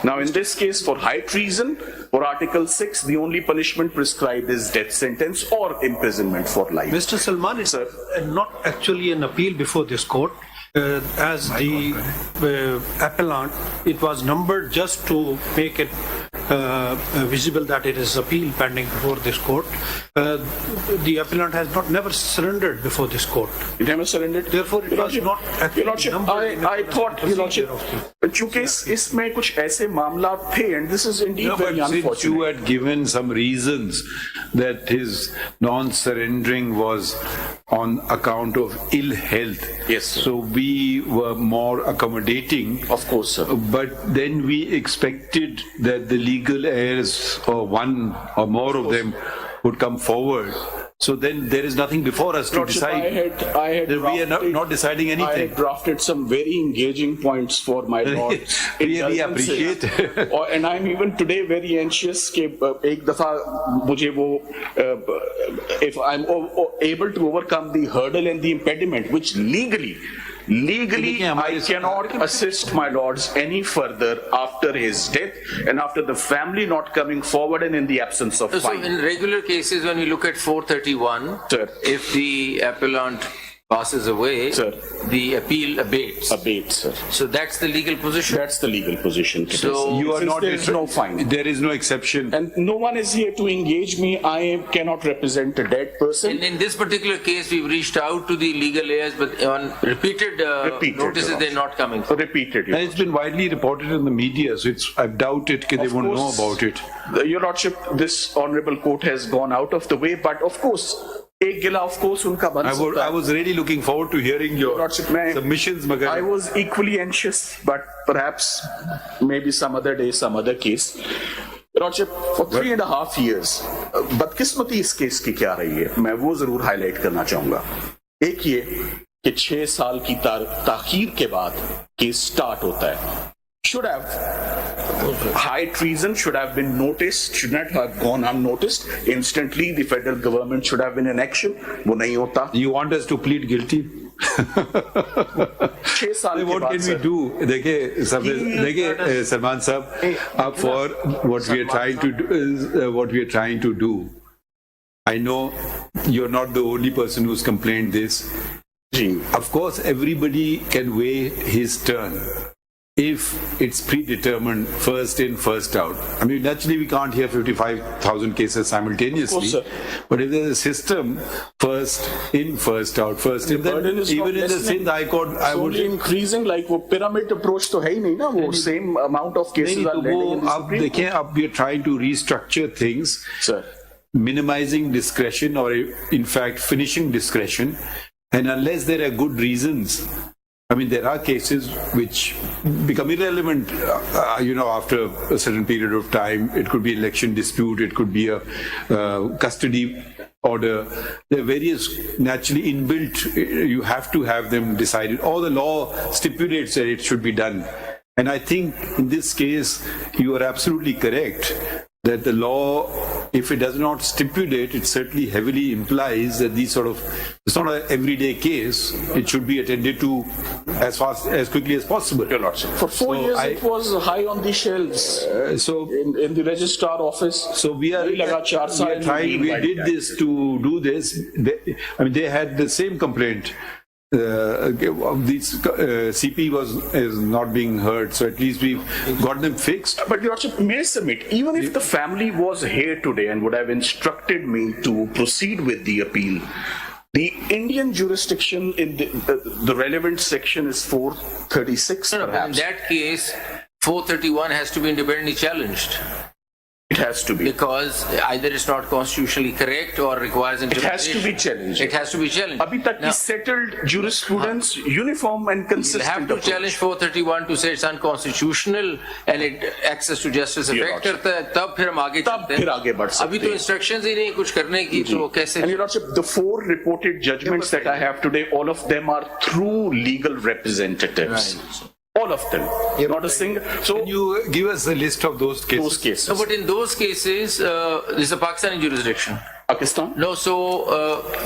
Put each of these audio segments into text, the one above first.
Now, in this case, for high treason, for Article 6, the only punishment prescribed is death sentence or imprisonment for life. Mr. Salman, it's not actually an appeal before this court. As the appellant, it was numbered just to make it visible that it is appeal pending before this court. The appellant has never surrendered before this court. It never surrendered. Therefore, it was not actually numbered. I thought, Your Lordship, चूंकि इसमें कुछ ऐसे मामला थे, and this is indeed very unfortunate. Since you had given some reasons that his non-surrendering was on account of ill health. Yes, sir. So we were more accommodating. Of course, sir. But then we expected that the legal heirs, or one or more of them, would come forward. So then there is nothing before us to decide. I had we are not deciding anything. I had drafted some very engaging points for my lord. Really appreciate it. And I'm even today very anxious that एक दफा मुझे वो if I'm able to overcome the hurdle and the impediment, which legally I cannot assist my lords any further after his death and after the family not coming forward and in the absence of fine. So in regular cases, when we look at 431, Sir. if the appellant passes away, Sir. the appeal abates. Abates, sir. So that's the legal position. That's the legal position. So You are not. There is no fine. There is no exception. And no one is here to engage me. I cannot represent a dead person. in this particular case, we've reached out to the legal heirs, but on repeated notices, Your they're not coming. Repeatedly. And it's been widely reported in the media, so I doubt it. They Of won't know course, about it. Your Lordship, this honorable court has gone out of the way, but of course, एक गिला of course उनका बन सकता है. I was really looking forward to hearing your Lordship, submissions, I Magar. was equally anxious, but perhaps maybe some other day, some other case. Lordship, for 3.5 years, बदकिस्मती इस case की क्या रही है, मैं वो जरूर हाईलाइट करना चाहूंगा. एक ये कि 6 साल की ताखीर के बाद केस स्टार्ट होता है. Should have high treason should have been noticed, should not have gone unnoticed. Instantly, the federal government should have been in action. वो नहीं होता. You want us to plead guilty? 6 साल के What बाद can we sir. do? देखिए Salman Sahab, for what we are trying to do, I know you're not the only person who's complained this. जी. Of course, everybody can weigh his turn. If it's predetermined, first in, first out. I mean, naturally, we can't hear 55,000 cases simultaneously. Of course, sir. But if there's a system, first in, first out, first in, then burden is even not in the lessening. Sindh High Court, I It's would only increasing, like वो pyramid approach तो है ही नहीं ना, वो same amount of cases नहीं, are तो landing in वो the अब Supreme देखें, अब we are trying to restructure things, Sir. minimizing discretion or in fact finishing discretion, and unless there are good reasons. I mean, there are cases which become irrelevant, after a certain period of time. It could be election dispute, it could be a custody order. There are various naturally inbuilt, you have to have them decided. Or the law stipulates that it should be done. And I think in this case, you are absolutely correct that the law, if it does not stipulate, it certainly heavily implies that these it's not an everyday case. It should be attended to as quickly as possible. Your Lordship. For 4 years, it was high on the shelves. In the registrar office. So we are trying. We did this to do this. They had the same complaint. This CP is not being heard, so at least we've got them fixed. But Your Lordship, may I submit, even if the family was here today and would have instructed me to proceed with the appeal, the Indian jurisdiction in the relevant section is 436, No, but in perhaps. that case, 431 has to be independently challenged. It has to be. Because either it's not constitutionally correct or requires It has to be interpretation. challenged. It has to be challenged. अभी तक की Now, settled jurisprudence, uniform and you consistent have to approach. challenge 431 to say it's unconstitutional and it access to justice Your affect Lordship. करता है, तब फिर हम आगे तब चलते हैं. फिर आगे बढ़ सकते अभी तो हैं. instructions ही नहीं कुछ करने की, तो कैसे? And Your Lordship, the 4 reported judgments that I have today, all of them are through legal representatives. Right. All of them. Not a single. So, Can you give us a list of those cases? those cases. No, but in those cases, this is a Pakistani jurisdiction. Pakistan? No, so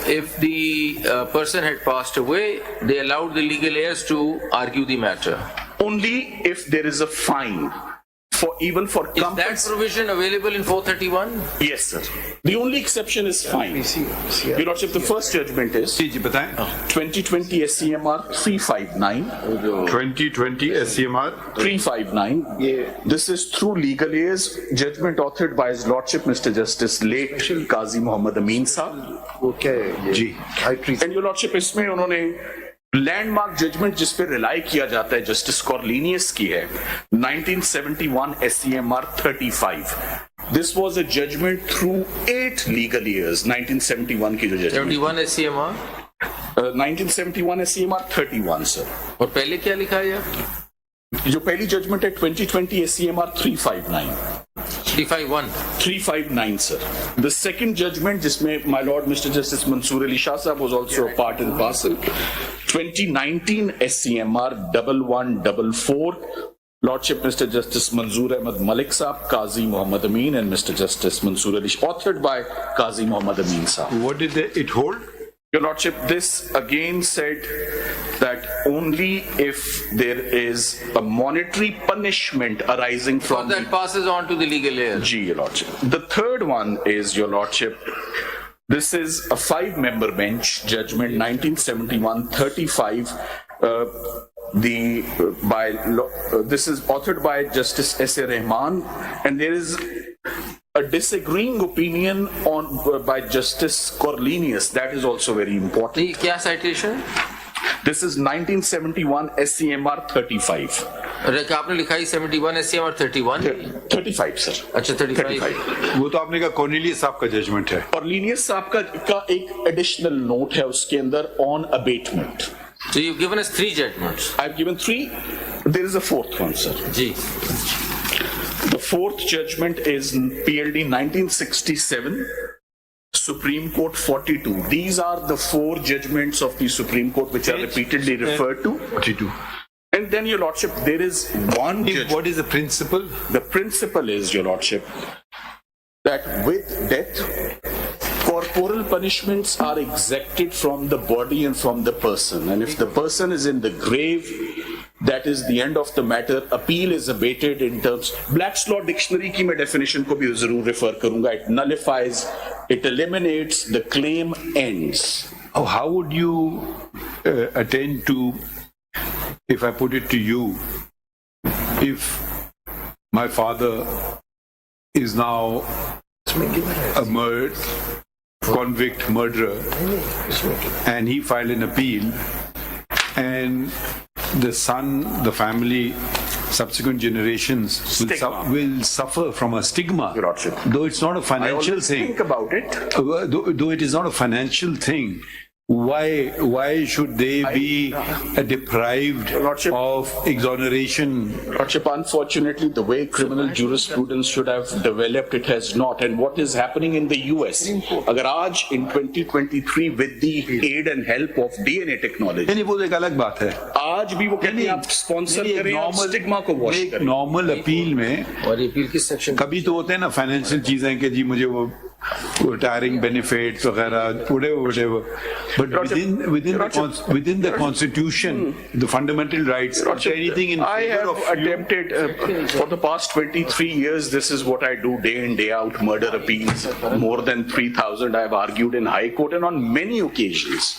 if the person had passed away, they allowed the legal heirs to argue the matter. Only if there is a fine. for even for Is that compens- provision available in 431? Yes, sir. The only exception is fine. Your Lordship, the first judgment is जी जी बताएं 2020 SCMR 359. 2020 SCMR 359. This is through legal aids, judgment authored by His Lordship Mr. Justice late Qazi Muhammad Amin Saab. Okay. Ji And Your Lordship, इसमें उन्होंने landmark judgement जिस पे rely किया जाता है justice कॉर्लिनियस की है 1971 SCMR 35. This was a judgment through 8 legal years. 1971 की जो judgment 71 SCMR? 1971 SCMR 31, sir. और पहले क्या लिखा है यार? जो पहली जजमेंट है 2020 SCMR 359. 351. 359, sir. The second judgment, जिसमें my lord Mr. Justice Mansoor Ali Shah Sahab was also a part and parcel. 2019 SCMR 1144. Lordship Mr. Justice Manzoor Ahmad Malik Sahab, Qazi Muhammad Amin, and Mr. Justice Mansoor Ali, authored by Qazi Muhammad Amin Sahab. what did it hold? Your Lordship, this again said that only if there is a monetary punishment arising So from that passes on to the legal heirs. G, Your Lordship. The third one is, Your Lordship, this is a 5-member bench judgment 1971-35. This is authored by Justice S.A. Rahman, and there is a disagreeing opinion on by Justice Cornelius. That is also very important. ये क्या citation? This is 1971 SCMR 35. अरे क्या आपने लिखा है 71 SCMR 31? 35, sir. अच्छा 35. वो तो आपने कहा कॉर्नेलियस साहब का जजमेंट है और लीनियस साहब का एक एडिशनल नोट है उसके अंदर on abetment. So you've given us 3 judgments. I've given 3. There is a fourth one, sir. जी. The fourth judgment is PLD 1967, Supreme Court 42. These are the 4 judgments of the Supreme Court which are repeatedly referred to. 42 And then, Your Lordship, there is one judgment. what is the principle? The principle is, Your Lordship, that with death, corporal punishments are exacted from the body and from the person. And if the person is in the grave, that is the end of the matter. Appeal is abated in terms. Black's Law Dictionary की मैं definition को भी जरूर refer करूंगा. It nullifies, it eliminates, the claim ends. Oh, how would you attend to, if I put it to you, if my father is now a convict murderer and he filed an appeal and the son, the family, subsequent generations Stigma. will suffer from a stigma, Your Lordship. though it's not a I financial always thing. think about it. Though it is not a financial thing, why should they be deprived Lordship. of exoneration? Lordship, unfortunately, the way criminal jurisprudence should have developed, it has not. And what is happening in the US? अगर आज in 2023 with the aid and help of DNA technology, नहीं वो तो एक अलग बात है. आज भी वो कहते हैं आप स्पॉन्सर नहीं, करें और स्टिग्मा को वॉश एक करें. नॉर्मल अपील में और ये appeal किस section? कभी तो होते हैं ना फाइनेंशियल चीजें कि जी मुझे वो रिटायरिंग बेनिफिट्स वगैरह whatever. But within the constitution, the fundamental rights, or anything in I favor have of you, attempted for the past 23 years, this is what I do day in, day out, murder appeals. More than 3,000 I have argued in High Court and on many occasions.